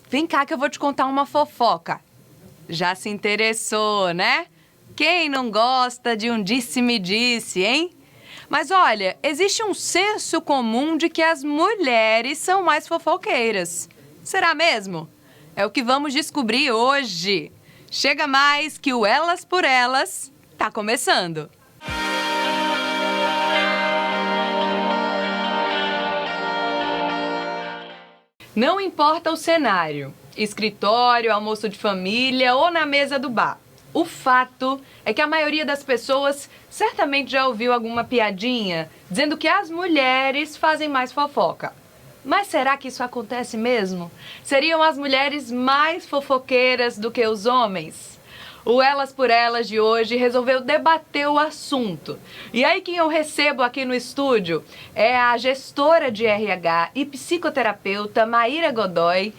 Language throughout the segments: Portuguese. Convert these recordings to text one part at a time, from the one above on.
vem cá que eu vou te contar uma fofoca. Já se interessou, né? Quem não gosta de um disse-me-disse, hein? Mas olha, existe um senso comum de que as mulheres são mais fofoqueiras. Será mesmo? É o que vamos descobrir hoje. Chega mais que o Elas por Elas tá começando. Não importa o cenário, escritório, almoço de família ou na mesa do bar. O fato é que a maioria das pessoas certamente já ouviu alguma piadinha dizendo que as mulheres fazem mais fofoca. Mas será que isso acontece mesmo? Seriam as mulheres mais fofoqueiras do que os homens? O Elas por Elas de hoje resolveu debater o assunto. E aí quem eu recebo aqui no estúdio é a gestora de RH e psicoterapeuta Maíra Godoy.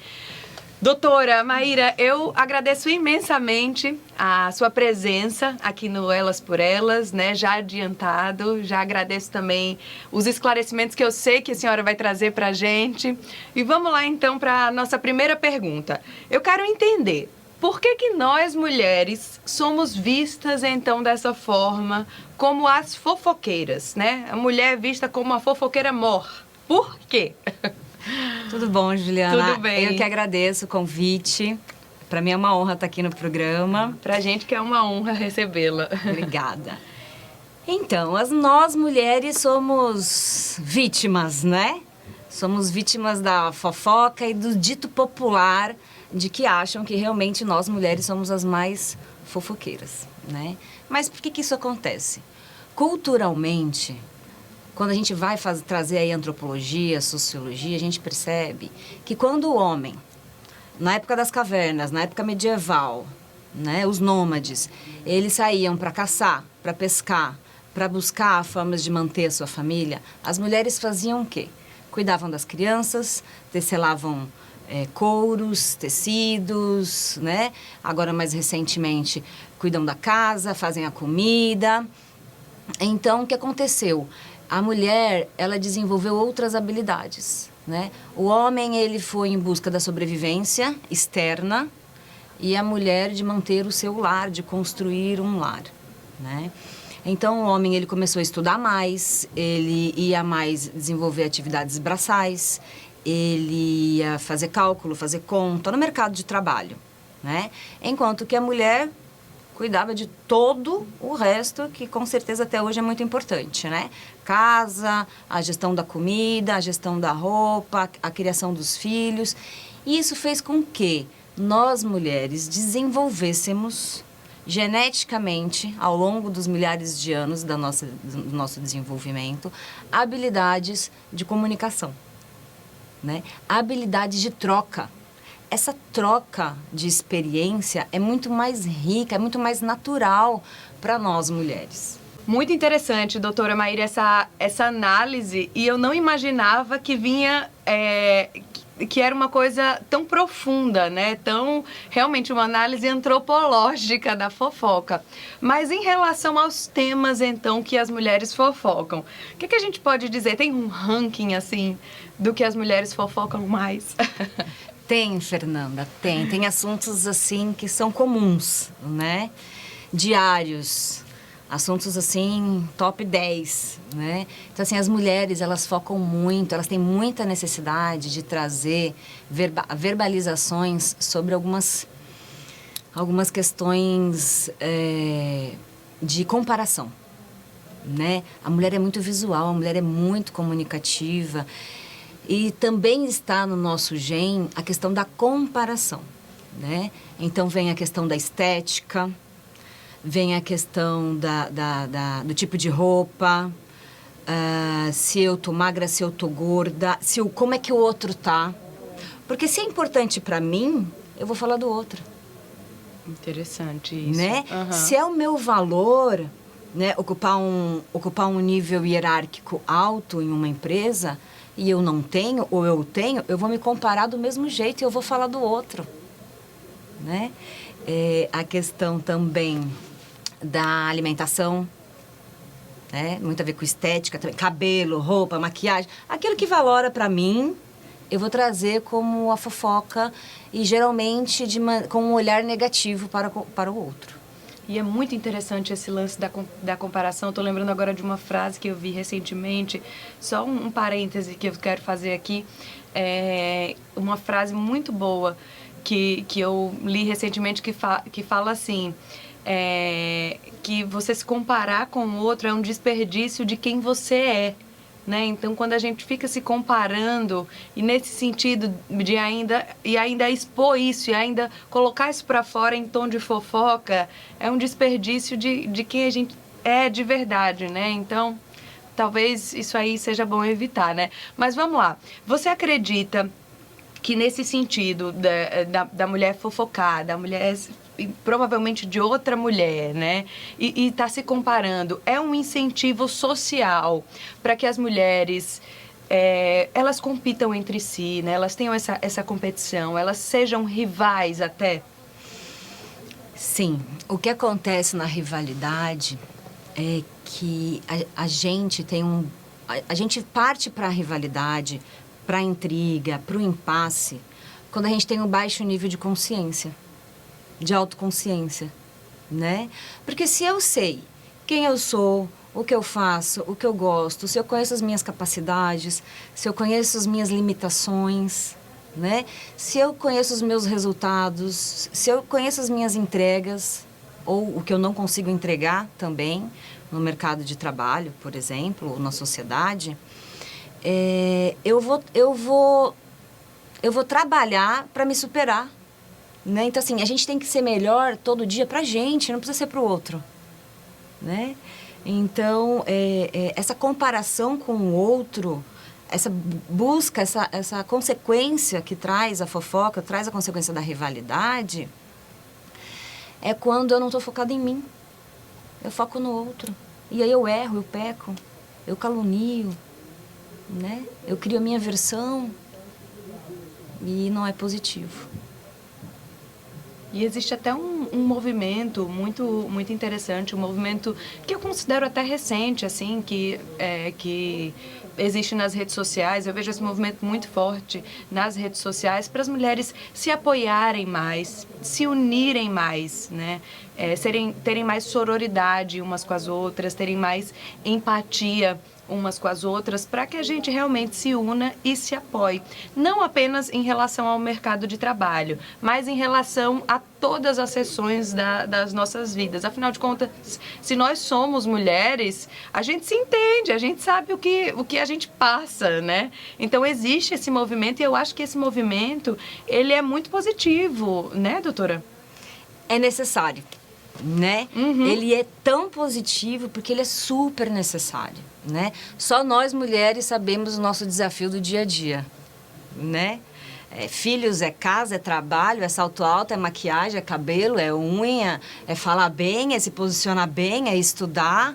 Doutora Maíra, eu agradeço imensamente a sua presença aqui no Elas por Elas, né? Já adiantado, já agradeço também os esclarecimentos que eu sei que a senhora vai trazer pra gente. E vamos lá então para a nossa primeira pergunta. Eu quero entender, por que nós mulheres somos vistas então dessa forma como as fofoqueiras, né? A mulher é vista como uma fofoqueira mor. Por quê? Tudo bom, Juliana? Tudo bem. Eu que agradeço o convite. Para mim é uma honra estar aqui no programa. Pra gente que é uma honra recebê-la. Obrigada. Então, nós mulheres somos vítimas, né? Somos vítimas da fofoca e do dito popular de que acham que realmente nós mulheres somos as mais fofoqueiras, né? Mas por que isso acontece? Culturalmente, quando a gente vai trazer aí antropologia, sociologia, a gente percebe que quando o homem, na época das cavernas, na época medieval, né, os nômades, eles saíam para caçar, para pescar, para buscar formas de manter a sua família, as mulheres faziam o quê? Cuidavam das crianças, tecelavam couros, tecidos, né? Agora, mais recentemente, cuidam da casa, fazem a comida. Então, o que aconteceu? A mulher, ela desenvolveu outras habilidades, né? O homem, ele foi em busca da sobrevivência externa e a mulher de manter o seu lar, de construir um lar, né? Então, o homem, ele começou a estudar mais, ele ia mais desenvolver atividades braçais, ele ia fazer cálculo, fazer conta no mercado de trabalho, né? Enquanto que a mulher cuidava de todo o resto, que com certeza até hoje é muito importante, né? Casa, a gestão da comida, a gestão da roupa, a criação dos filhos. E isso fez com que nós, mulheres, desenvolvêssemos geneticamente, ao longo dos milhares de anos do nosso desenvolvimento, habilidades de comunicação, né? Habilidades de troca. Essa troca de experiência é muito mais rica, é muito mais natural para nós mulheres. Muito interessante, doutora Maíra, essa análise, e eu não imaginava que vinha, que era uma coisa tão profunda, né? Tão, realmente, uma análise antropológica da fofoca. Mas em relação aos temas, então, que as mulheres fofocam, o que a gente pode dizer? Tem um ranking, assim, do que as mulheres fofocam mais? Tem, Fernanda, tem. Tem assuntos, assim, que são comuns, né? Diários, assuntos, assim, top 10, né? Então, assim, as mulheres, elas focam muito, elas têm muita necessidade de trazer verbalizações sobre algumas questões de comparação, né? A mulher é muito visual, a mulher é muito comunicativa. E também está no nosso gene a questão da comparação, né? Então, vem a questão da estética, vem a questão do tipo de roupa, se eu tô magra, se eu tô gorda, como é que o outro tá. Porque se é importante para mim, eu vou falar do outro. Interessante isso. Né? Uhum. Se é o meu valor, né, ocupar um nível hierárquico alto em uma empresa, e eu não tenho, ou eu tenho, eu vou me comparar do mesmo jeito e eu vou falar do outro, né? A questão também da alimentação, né? Muito a ver com estética também, cabelo, roupa, maquiagem, aquilo que valora para mim, eu vou trazer como a fofoca e geralmente com um olhar negativo para o outro. E é muito interessante esse lance da comparação. Estou lembrando agora de uma frase que eu vi recentemente, só um parêntese que eu quero fazer aqui. Uma frase muito boa que eu li recentemente que fala assim, que você se comparar com o outro é um desperdício de quem você é. Né? Então, quando a gente fica se comparando e nesse sentido de ainda expor isso e ainda colocar isso para fora em tom de fofoca, é um desperdício de quem a gente é de verdade, né? Então, talvez isso aí seja bom evitar, né? Mas vamos lá. Você acredita que nesse sentido da mulher fofocar, da mulher provavelmente de outra mulher, né? E tá se comparando, é um incentivo social para que as mulheres elas compitam entre si, né? Elas tenham essa competição, elas sejam rivais até? Sim, o que acontece na rivalidade é que a gente tem a gente parte para a rivalidade, para a intriga, para o impasse, quando a gente tem um baixo nível de consciência, de autoconsciência, né? Porque se eu sei quem eu sou, o que eu faço, o que eu gosto, se eu conheço as minhas capacidades, se eu conheço as minhas limitações, né? Se eu conheço os meus resultados, se eu conheço as minhas entregas, ou o que eu não consigo entregar também, no mercado de trabalho, por exemplo, ou na sociedade, eu vou trabalhar para me superar, né? Então, assim, a gente tem que ser melhor todo dia pra gente, não precisa ser pro outro, né? Então, essa comparação com o outro, essa busca, essa consequência que traz a fofoca, traz a consequência da rivalidade, é quando eu não estou focada em mim. Eu foco no outro. E aí eu erro, eu peco, eu calunio, né? Eu crio a minha versão e não é positivo. E existe até um movimento muito interessante, um movimento que eu considero até recente, assim, que existe nas redes sociais. Eu vejo esse movimento muito forte nas redes sociais para as mulheres se apoiarem mais, se unirem mais, né? Terem mais sororidade umas com as outras, terem mais empatia umas com as outras, para que a gente realmente se una e se apoie. Não apenas em relação ao mercado de trabalho, mas em relação a todas as seções das nossas vidas. Afinal de contas, se nós somos mulheres, a gente se entende, a gente sabe o que a gente passa, né? Então, existe esse movimento e eu acho que esse movimento, ele é muito positivo, né, doutora? É necessário, né? Uhum. Ele é tão positivo porque ele é super necessário, né? Só nós mulheres sabemos o nosso desafio do dia a dia, né? Filhos, é casa, é trabalho, é salto alto, é maquiagem, é cabelo, é unha, é falar bem, é se posicionar bem, é estudar,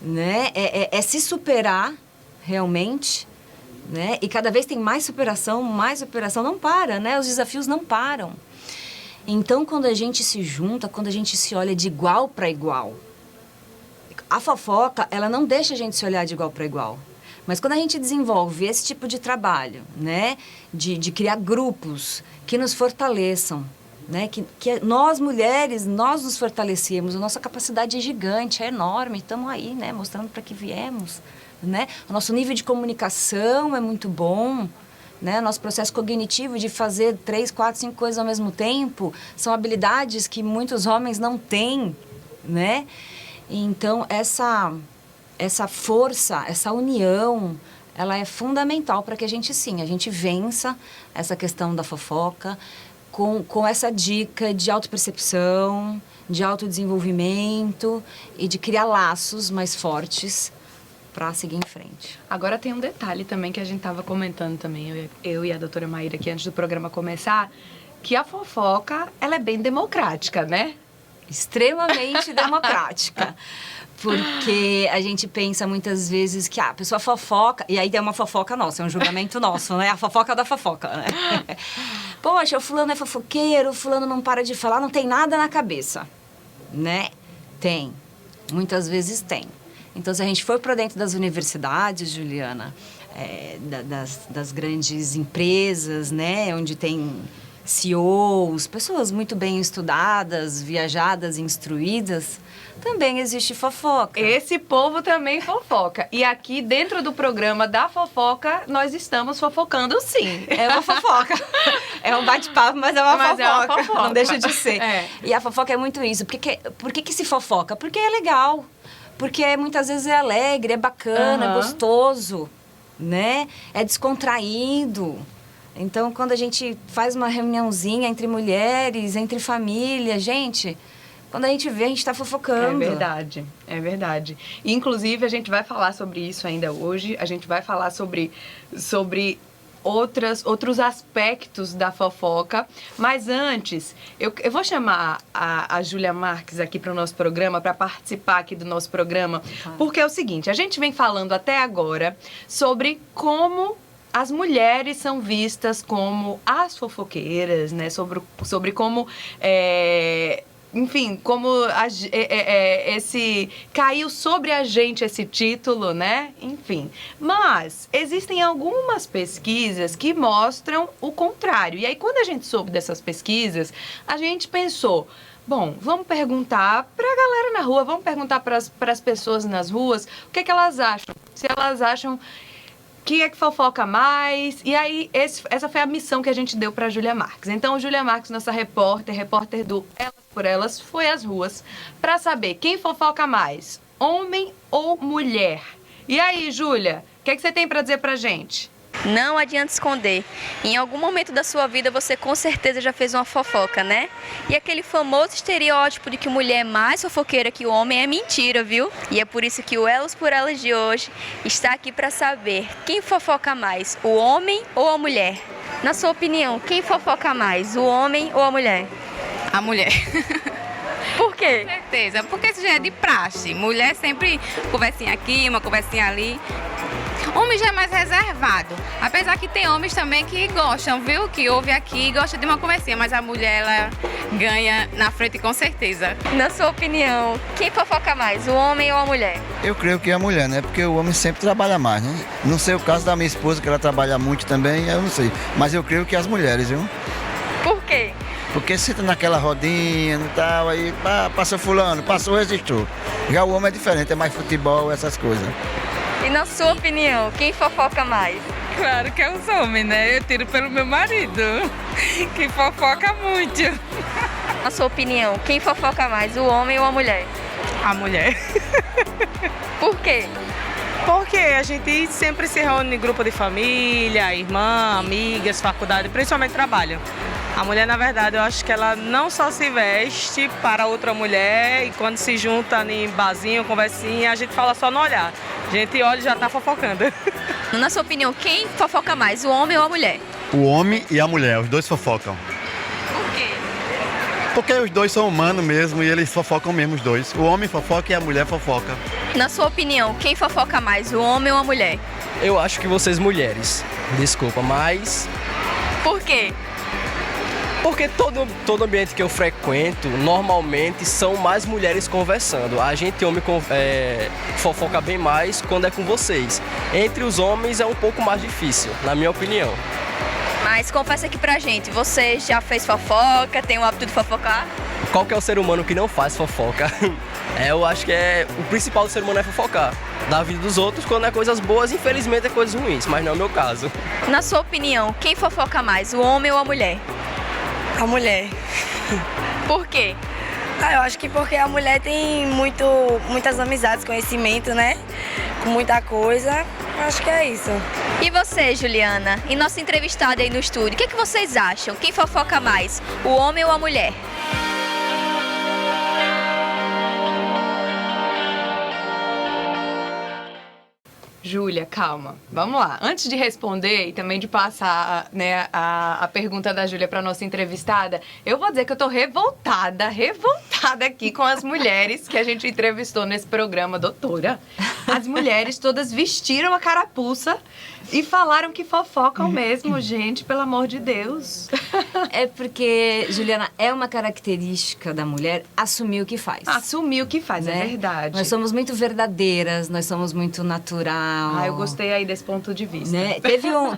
né? É se superar realmente, né? E cada vez tem mais superação, não para, né? Os desafios não param. Então, quando a gente se junta, quando a gente se olha de igual para igual, a fofoca, ela não deixa a gente se olhar de igual para igual. Mas quando a gente desenvolve esse tipo de trabalho, né, de criar grupos que nos fortaleçam, né, que nós mulheres, nós nos fortalecemos, a nossa capacidade é gigante, é enorme, estamos aí, né, mostrando para que viemos, né, o nosso nível de comunicação é muito bom, né, nosso processo cognitivo de fazer 3, 4, 5 coisas ao mesmo tempo, são habilidades que muitos homens não têm, né, então essa força, essa união, ela é fundamental para que a gente vença essa questão da fofoca com essa dica de autopercepção, de autodesenvolvimento e de criar laços mais fortes para seguir em frente. Agora tem um detalhe também que a gente estava comentando também, eu e a doutora Maíra aqui antes do programa começar, que a fofoca, ela é bem democrática, né? Extremamente democrática. Porque a gente pensa muitas vezes que a pessoa fofoca, e aí é uma fofoca nossa, é um julgamento nosso, né? A fofoca da fofoca, né? Poxa, o fulano é fofoqueiro, o fulano não para de falar, não tem nada na cabeça, né? Tem, muitas vezes tem. Então, se a gente for para dentro das universidades, Juliana, das grandes empresas, né? Onde tem CEOs, pessoas muito bem estudadas, viajadas, instruídas, também existe fofoca. Esse povo também fofoca. E aqui, dentro do programa da fofoca, nós estamos fofocando sim. É uma fofoca. É um bate-papo, mas é uma fofoca. Não deixa de ser. E a fofoca é muito isso. Por que se fofoca? Porque é legal. Porque muitas vezes é alegre, é bacana, é gostoso, né? É descontraído. Então, quando a gente faz uma reuniãozinha entre mulheres, entre família, gente, quando a gente vê, a gente está fofocando. É verdade, é verdade. Inclusive, a gente vai falar sobre isso ainda hoje. A gente vai falar sobre outros aspectos da fofoca. Mas antes, eu vou chamar a Júlia Marques aqui para o nosso programa, para participar aqui do nosso programa. Porque é o seguinte, a gente vem falando até agora sobre como as mulheres são vistas como as fofoqueiras, né? Sobre como... enfim, como caiu sobre a gente esse título, né? Enfim. Mas existem algumas pesquisas que mostram o contrário. E aí, quando a gente soube dessas pesquisas, a gente pensou, bom, vamos perguntar para a galera na rua, vamos perguntar para as pessoas nas ruas o que elas acham. Se elas acham quem é que fofoca mais? E aí, essa foi a missão que a gente deu para a Júlia Marques. Então, Júlia Marques, nossa repórter do Elas por Elas, foi às ruas para saber quem fofoca mais, homem ou mulher. E aí, Júlia, o que você tem para dizer para gente? Não adianta esconder. Em algum momento da sua vida você com certeza já fez uma fofoca, né? E aquele famoso estereótipo de que mulher é mais fofoqueira que o homem é mentira, viu? E é por isso que o Elas por Elas de hoje está aqui para saber quem fofoca mais, o homem ou a mulher? Na sua opinião, quem fofoca mais, o homem ou a mulher? A mulher. Por quê? Com certeza, porque isso já é de praxe. Mulher sempre conversinha aqui, uma conversinha ali. Homem já é mais reservado. Apesar que tem homens também que gostam, viu? Que ouve aqui e gosta de uma conversinha. Mas a mulher, ela ganha na frente com certeza. Na sua opinião, quem fofoca mais, o homem ou a mulher? Eu creio que é a mulher, né? Porque o homem sempre trabalha mais, né? Não sei o caso da minha esposa, que ela trabalha muito também, eu não sei. Mas eu creio que as mulheres, viu? Por quê? Porque senta naquela rodinha e tal, aí passou fulano, passou, resistiu. Já o homem é diferente, é mais futebol, essas coisas. E na sua opinião, quem fofoca mais? Claro que é os homens, né? Eu tiro pelo meu marido, que fofoca muito. Na sua opinião, quem fofoca mais, o homem ou a mulher? A mulher. Por quê? Porque a gente sempre se reúne em grupo de família, irmã, amigas, faculdade, principalmente trabalho. A mulher, na verdade, eu acho que ela não só se veste para outra mulher e quando se junta em barzinho, conversinha, a gente fala só no olhar. A gente olha e já tá fofocando. Na sua opinião, quem fofoca mais, o homem ou a mulher? O homem e a mulher, os dois fofocam. Por quê? Porque os dois são humanos mesmo e eles fofocam mesmo os dois. O homem fofoca e a mulher fofoca. Na sua opinião, quem fofoca mais, o homem ou a mulher? Eu acho que vocês mulheres. Desculpa, mas... Por quê? Porque todo ambiente que eu frequento, normalmente, são mais mulheres conversando. A gente, homem, fofoca bem mais quando é com vocês. Entre os homens é um pouco mais difícil, na minha opinião. Mas confessa aqui pra gente, você já fez fofoca, tem o hábito de fofocar? Qualquer ser humano que não faz fofoca, eu acho que o principal do ser humano é fofocar. Da vida dos outros, quando é coisas boas, infelizmente é coisas ruins, mas não é o meu caso. Na sua opinião, quem fofoca mais, o homem ou a mulher? A mulher. Por quê? Eu acho que porque a mulher tem muitas amizades, conhecimento, né? Com muita coisa. Eu acho que é isso. E você, Juliana? E nossa entrevistada aí no estúdio, o que vocês acham? Quem fofoca mais, o homem ou a mulher? Júlia, calma. Vamos lá. Antes de responder e também de passar, né, a pergunta da Júlia para nossa entrevistada, eu vou dizer que eu tô revoltada aqui com as mulheres que a gente entrevistou nesse programa, doutora. As mulheres todas vestiram a carapuça E falaram que fofocam mesmo, gente, pelo amor de Deus. É porque, Juliana, é uma característica da mulher assumir o que faz. Assumir o que faz, né? é verdade. Nós somos muito verdadeiras, nós somos muito natural. Eu gostei aí desse ponto de vista. Né?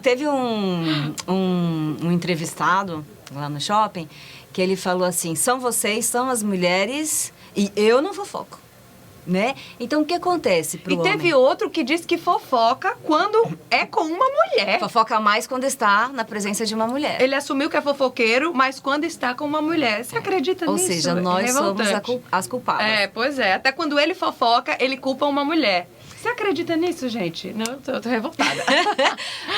Teve um entrevistado lá no shopping que ele falou assim, são vocês, são as mulheres e eu não fofoco. Né? Então, o que acontece pro homem? E teve outro que disse que fofoca quando é com uma mulher. Fofoca mais quando está na presença de uma mulher. Ele assumiu que é fofoqueiro, mas quando está com uma mulher. Você acredita nisso? Ou seja, nós somos as culpadas. Pois é. Até quando ele fofoca, ele culpa uma mulher. Você acredita nisso, gente? Não, eu tô revoltada.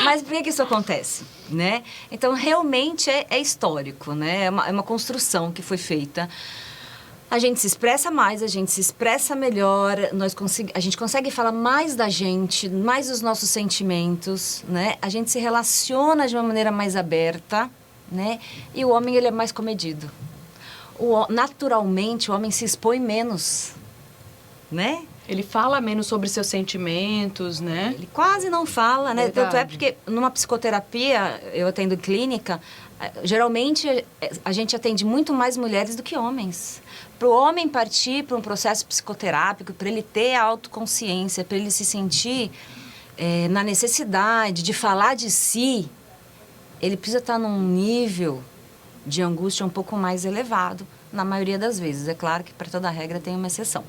Mas por que isso acontece, né? Então, realmente é histórico, né? É uma construção que foi feita. A gente se expressa mais, a gente se expressa melhor, a gente consegue falar mais da gente, mais dos nossos sentimentos, né? A gente se relaciona de uma maneira mais aberta, né? E o homem, ele é mais comedido. Naturalmente, o homem se expõe menos, né? Ele fala menos sobre seus sentimentos, né? Ele quase não fala, né? Verdade. Tanto é porque numa psicoterapia, eu atendo clínica, geralmente a gente atende muito mais mulheres do que homens. Para o homem partir para um processo psicoterápico, para ele ter a autoconsciência, para ele se sentir na necessidade de falar de si, ele precisa estar num nível de angústia um pouco mais elevado, na maioria das vezes. É claro que para toda regra tem uma exceção,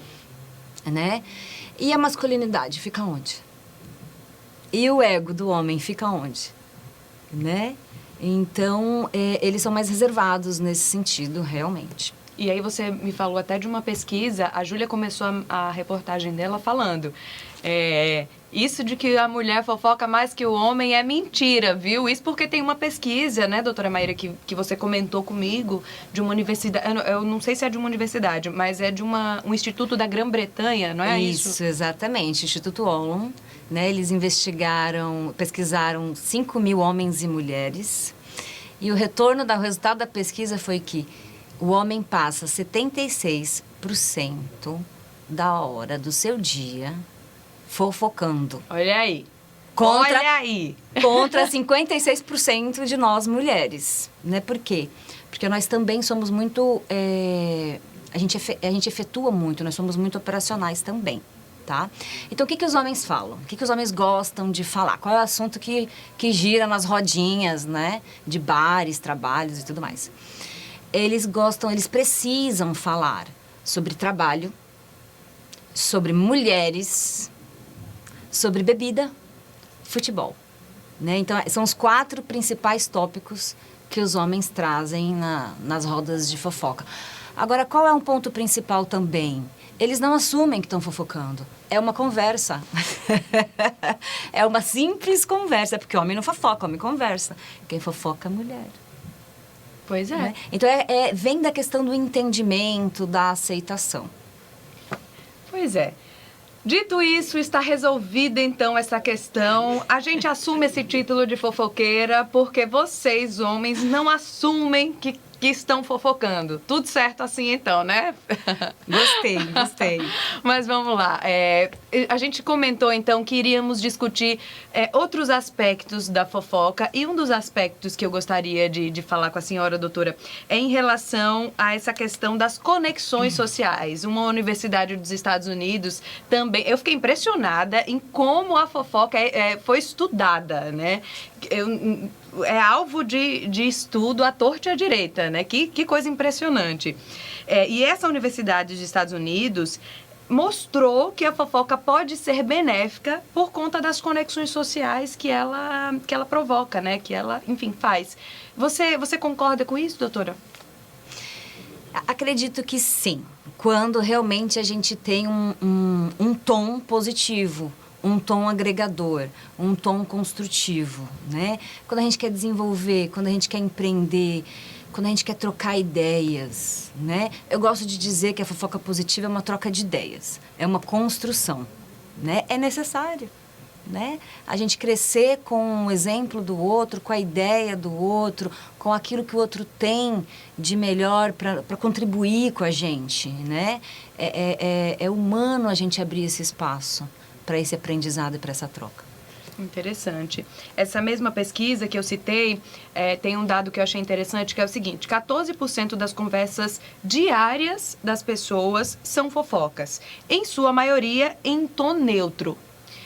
né? E a masculinidade fica onde? E o ego do homem fica onde? Né? Então, eles são mais reservados nesse sentido, realmente. E aí você me falou até de uma pesquisa, a Júlia começou a reportagem dela falando, isso de que a mulher fofoca mais que o homem é mentira, viu? Isso porque tem uma pesquisa, né, doutora Maíra, que você comentou comigo, de uma universidade, eu não sei se é de uma universidade, mas é de um instituto da Grã-Bretanha, não é isso? Isso, exatamente, Instituto Ollom, né, eles pesquisaram 5.000 homens e mulheres, e o resultado da pesquisa foi que o homem passa 76% da hora do seu dia fofocando. Olha aí. Contra 56% de nós mulheres. Né? Por quê? Porque nós também somos muito... a gente efetua muito, nós somos muito operacionais também. Tá? Então, o que os homens falam? O que os homens gostam de falar? Qual é o assunto que gira nas rodinhas, né? De bares, trabalhos e tudo mais? Eles precisam falar sobre trabalho, sobre mulheres, sobre bebida, futebol. Né? Então, são os 4 principais tópicos que os homens trazem nas rodas de fofoca. Agora, qual é um ponto principal também? Eles não assumem que estão fofocando. É uma conversa. É uma simples conversa, porque homem não fofoca, homem conversa. Quem fofoca é mulher. Pois é. Né? Então, vem da questão do entendimento, da aceitação. Pois é. Dito isso, está resolvida então essa questão. A gente assume esse título de fofoqueira porque vocês, homens, não assumem que estão fofocando. Tudo certo assim então, né? Gostei. Mas vamos lá. A gente comentou então que iríamos discutir outros aspectos da fofoca e um dos aspectos que eu gostaria de falar com a senhora, doutora, é em relação a essa questão das conexões sociais. Uma universidade dos Estados Unidos também... Eu fiquei impressionada em como a fofoca foi estudada, né? É alvo de estudo à torta e à direita, né? Que coisa impressionante. E essa universidade dos Estados Unidos mostrou que a fofoca pode ser benéfica por conta das conexões sociais que ela provoca, né? Que ela, enfim, faz. Você concorda com isso, doutora? Acredito que sim. Quando realmente a gente tem um tom positivo, um tom agregador, um tom construtivo, né? Quando a gente quer desenvolver, quando a gente quer empreender, quando a gente quer trocar ideias, né? Eu gosto de dizer que a fofoca positiva é uma troca de ideias, é uma construção, né? É necessário, né? A gente crescer com o exemplo do outro, com a ideia do outro, com aquilo que o outro tem de melhor para contribuir com a gente, né? É humano a gente abrir esse espaço para esse aprendizado e para essa troca. Interessante. Essa mesma pesquisa que eu citei, tem um dado que eu achei interessante, que é o seguinte: 14% das conversas diárias das pessoas são fofocas, em sua maioria em tom neutro.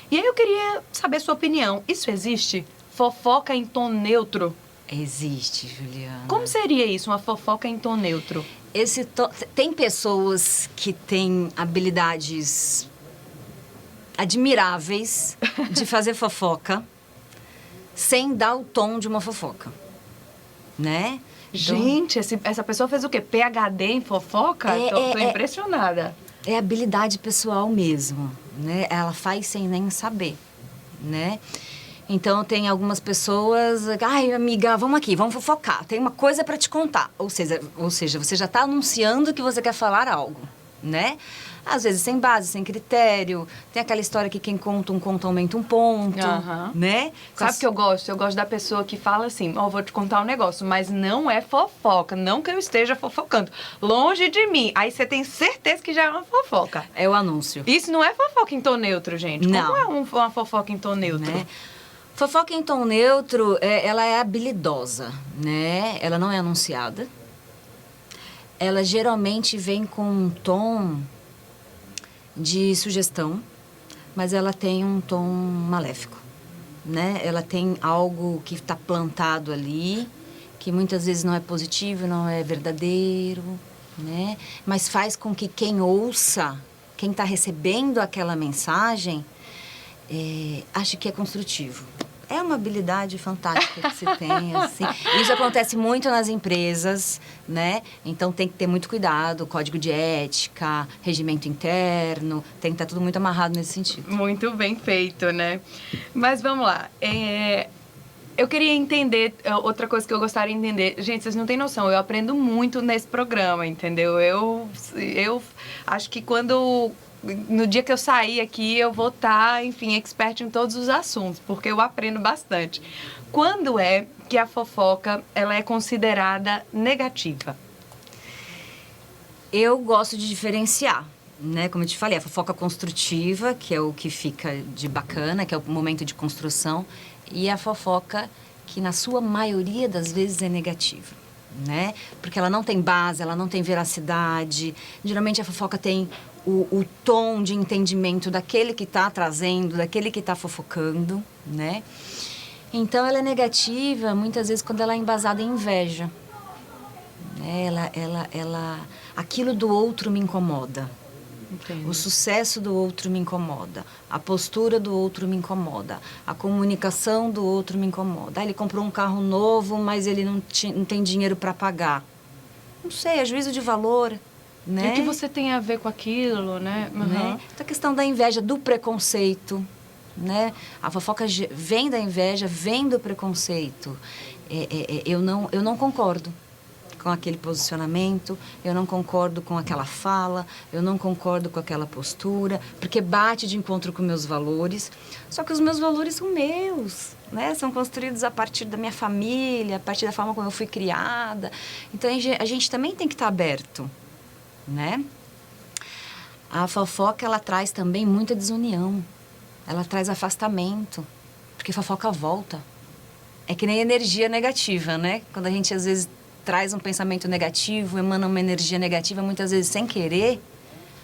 E aí eu queria saber sua opinião. Isso existe? Fofoca em tom neutro? Existe, Juliana. Como seria isso, uma fofoca em tom neutro? Tem pessoas que têm habilidades admiráveis de fazer fofoca sem dar o tom de uma fofoca, né? Gente, essa pessoa fez o quê? PhD em fofoca? Tô impressionada. É habilidade pessoal mesmo, né? Ela faz sem nem saber, né? Então, tem algumas pessoas... Ai, amiga, vamos aqui, vamos fofocar. Tem uma coisa para te contar. Ou seja, você já está anunciando que você quer falar algo, né? Às vezes sem base, sem critério. Tem aquela história que quem conta um conto aumenta um ponto, né? Sabe o que eu gosto? Eu gosto da pessoa que fala assim, vou te contar um negócio, mas não é fofoca, não que eu esteja fofocando. Longe de mim. Aí você tem certeza que já é uma fofoca. É o anúncio. Isso não é fofoca em tom neutro, gente. Não. Como é uma fofoca em tom neutro? Né? Fofoca em tom neutro, ela é habilidosa, né? Ela não é anunciada. Ela geralmente vem com um tom de sugestão, mas ela tem um tom maléfico, né? Ela tem algo que está plantado ali, que muitas vezes não é positivo, não é verdadeiro, né? Mas faz com que quem ouça, quem está recebendo aquela mensagem, ache que é construtivo. É uma habilidade fantástica que se tem, assim. Isso acontece muito nas empresas, né? Então, tem que ter muito cuidado, código de ética, regimento interno, tem que estar tudo muito amarrado nesse sentido. Muito bem feito, né? Mas vamos lá. Eu queria entender, outra coisa que eu gostaria de entender. Gente, vocês não têm noção, eu aprendo muito nesse programa, entendeu? Eu acho que no dia que eu sair aqui, eu vou estar, enfim, expert em todos os assuntos, porque eu aprendo bastante. Quando é que a fofoca, ela é considerada negativa? Eu gosto de diferenciar, né? Como eu te falei, a fofoca construtiva, que é o que fica de bacana, que é o momento de construção, e a fofoca que, na sua maioria das vezes, é negativa, né? Porque ela não tem base, ela não tem veracidade. Geralmente, a fofoca tem o tom de entendimento daquele que está trazendo, daquele que está fofocando, né? Então, ela é negativa, muitas vezes, quando ela é embasada em inveja. Aquilo do outro me incomoda. Entendi. O sucesso do outro me incomoda. A postura do outro me incomoda. A comunicação do outro me incomoda. Ele comprou um carro novo, mas ele não tem dinheiro para pagar. Não sei, é juízo de valor. Né? E o que você tem a ver com aquilo, né? Uhum. Né? Então, a questão da inveja, do preconceito, né? A fofoca vem da inveja, vem do preconceito. Eu não concordo com aquele posicionamento, eu não concordo com aquela fala, eu não concordo com aquela postura, porque bate de encontro com meus valores. Só que os meus valores são meus, né? São construídos a partir da minha família, a partir da forma como eu fui criada. Então, a gente também tem que estar aberto, né? A fofoca, ela traz também muita desunião. Ela traz afastamento, porque fofoca volta. É que nem energia negativa, né? Quando a gente, às vezes, traz um pensamento negativo, emana uma energia negativa, muitas vezes sem querer,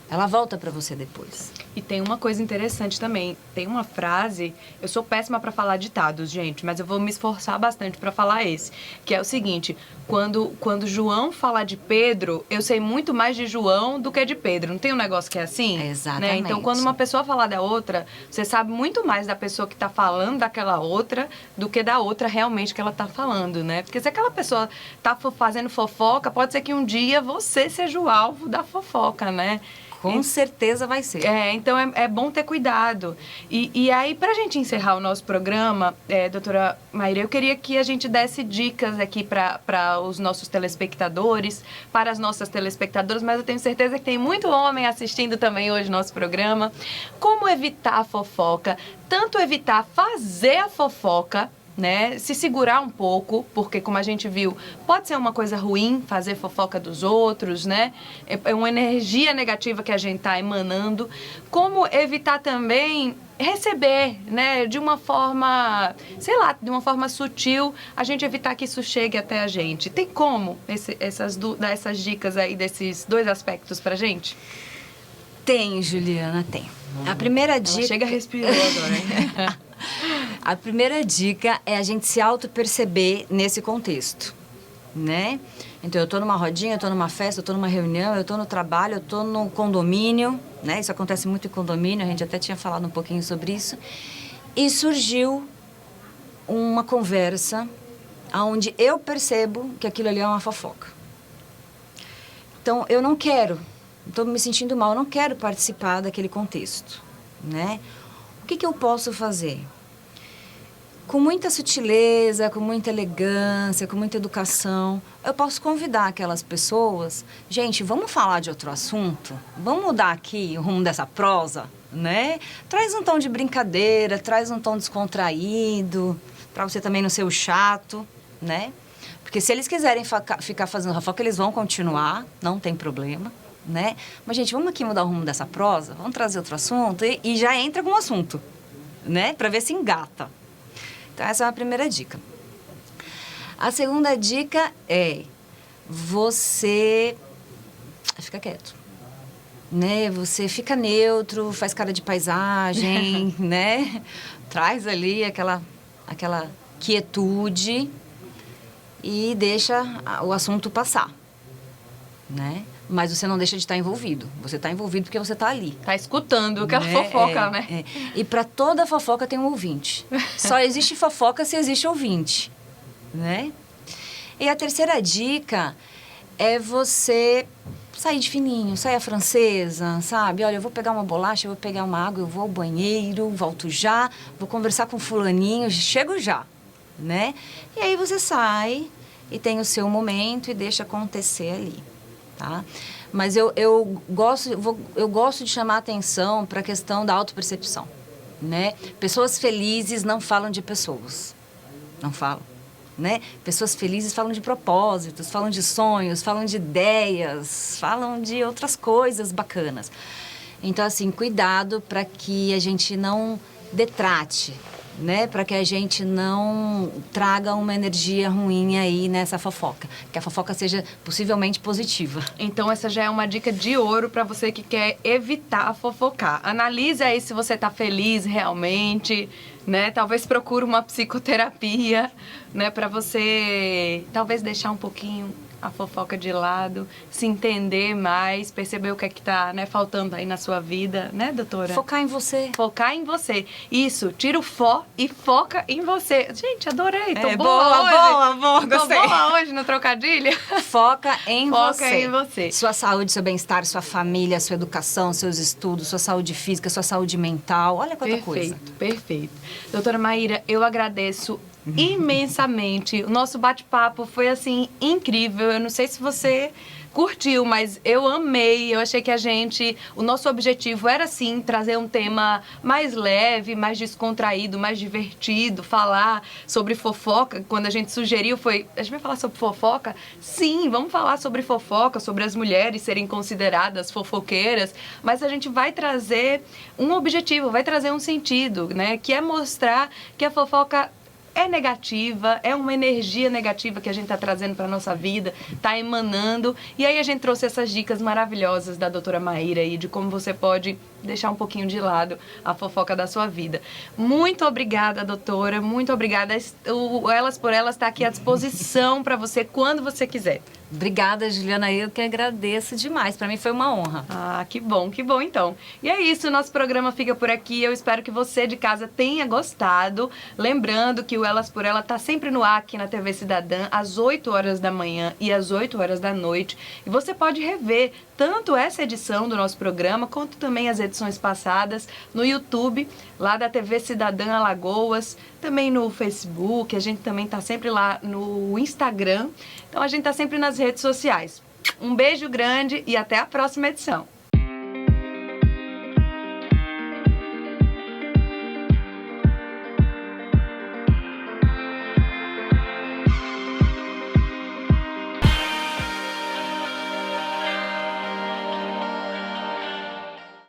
ela volta para você depois. E tem uma coisa interessante também. Tem uma frase, eu sou péssima para falar ditados, gente, mas eu vou me esforçar bastante para falar esse, que é o seguinte: quando João fala de Pedro, eu sei muito mais de João do que de Pedro. Não tem um negócio que é assim? Exatamente. Né? Então, quando uma pessoa fala da outra, você sabe muito mais da pessoa que está falando daquela outra do que da outra realmente que ela está falando, né? Porque se aquela pessoa está fazendo fofoca, pode ser que um dia você seja o alvo da fofoca, né? Com certeza vai ser. Então é bom ter cuidado. E aí, para a gente encerrar o nosso programa, doutora Maíra, eu queria que a gente desse dicas aqui para os nossos telespectadores, para as nossas telespectadoras, mas eu tenho certeza que tem muito homem assistindo também hoje nosso programa. Como evitar a fofoca? Tanto evitar fazer a fofoca, né? Se segurar um pouco, porque como a gente viu, pode ser uma coisa ruim fazer fofoca dos outros, né? É uma energia negativa que a gente está emanando. Como evitar também receber, né? De uma forma, sei lá, de uma forma sutil, a gente evitar que isso chegue até a gente. Tem como dar essas dicas aí desses 2 aspectos pra gente? Tem, Juliana, tem. A primeira dica... Ela chega respirou agora, hein? A primeira dica é a gente se auto-perceber nesse contexto, né? Então, eu tô numa rodinha, eu tô numa festa, eu tô numa reunião, eu tô no trabalho, eu tô no condomínio, né? Isso acontece muito em condomínio, a gente até tinha falado um pouquinho sobre isso. E surgiu uma conversa onde eu percebo que aquilo ali é uma fofoca. Então, eu não quero, estou me sentindo mal, eu não quero participar daquele contexto, né? O que eu posso fazer? Com muita sutileza, com muita elegância, com muita educação, eu posso convidar aquelas pessoas, gente, vamos falar de outro assunto? Vamos mudar aqui o rumo dessa prosa, né? Traz um tom de brincadeira, traz um tom descontraído, para você também não ser o chato, né? Porque se eles quiserem ficar fazendo fofoca, eles vão continuar, não tem problema, né? Mas, gente, vamos aqui mudar o rumo dessa prosa? Vamos trazer outro assunto e já entra com um assunto, né? Para ver se engata. Então, essa é a primeira dica. A segunda dica é você fica quieto, né? Você fica neutro, faz cara de paisagem, né? Traz ali aquela quietude e deixa o assunto passar, né? Mas você não deixa de estar envolvido. Você está envolvido porque você está ali. Tá escutando aquela fofoca, né? E para toda fofoca tem um ouvinte. Só existe fofoca se existe ouvinte, né? E a terceira dica é você sair de fininho, sair a francesa, sabe? Olha, eu vou pegar uma bolacha, eu vou pegar uma água, eu vou ao banheiro, volto já, vou conversar com fulaninho, chego já, né? E aí você sai e tem o seu momento e deixa acontecer ali. Tá? Mas eu gosto de chamar a atenção para a questão da autopercepção, né? Pessoas felizes não falam de pessoas, não falam, né? Pessoas felizes falam de propósitos, falam de sonhos, falam de ideias, falam de outras coisas bacanas. Então, assim, cuidado para que a gente não detrate, né? Para que a gente não traga uma energia ruim aí nessa fofoca. Que a fofoca seja possivelmente positiva. Então, essa já é uma dica de ouro para você que quer evitar fofocar. Analise aí se você tá feliz realmente, né? Talvez procure uma psicoterapia, né? Para você, talvez, deixar um pouquinho a fofoca de lado, se entender mais, perceber o que é que tá, né, faltando aí na sua vida, né, doutora? Focar em você. Focar em você. Isso, tira o fó e foca em você. Gente, adorei. Tô boa hoje. Boa, gostei. Tô boa hoje no trocadilho. Foca em você. Foca em você. Sua saúde, seu bem-estar, sua família, sua educação, seus estudos, sua saúde física, sua saúde mental. Olha quanta coisa. Perfeito. Doutora Maíra, eu agradeço imensamente. O nosso bate-papo foi, assim, incrível. Eu não sei se você curtiu, mas eu amei. Eu achei que o nosso objetivo era, sim, trazer um tema mais leve, mais descontraído, mais divertido, falar sobre fofoca. Quando a gente sugeriu a gente vai falar sobre fofoca? Sim, vamos falar sobre fofoca, sobre as mulheres serem consideradas fofoqueiras, mas a gente vai trazer um objetivo, vai trazer um sentido, né? Que é mostrar que a fofoca é negativa, é uma energia negativa que a gente está trazendo para a nossa vida, está emanando. E aí a gente trouxe essas dicas maravilhosas da doutora Maíra aí, de como você pode deixar um pouquinho de lado a fofoca da sua vida. Muito obrigada, doutora, muito obrigada. O Elas por Elas está aqui à disposição para você quando você quiser. Obrigada, Juliana, eu que agradeço demais. Para mim foi uma honra. Ah, que bom então. E é isso, nosso programa fica por aqui. Eu espero que você de casa tenha gostado. Lembrando que o Elas por Ela tá sempre no ar aqui na TV Cidadã, às 8 horas da manhã e às 8 horas da noite. E você pode rever tanto essa edição do nosso programa, quanto também as edições passadas no YouTube, lá da TV Cidadã Alagoas, também no Facebook, a gente também tá sempre lá no Instagram. Então a gente tá sempre nas redes sociais. Um beijo grande e até a próxima edição.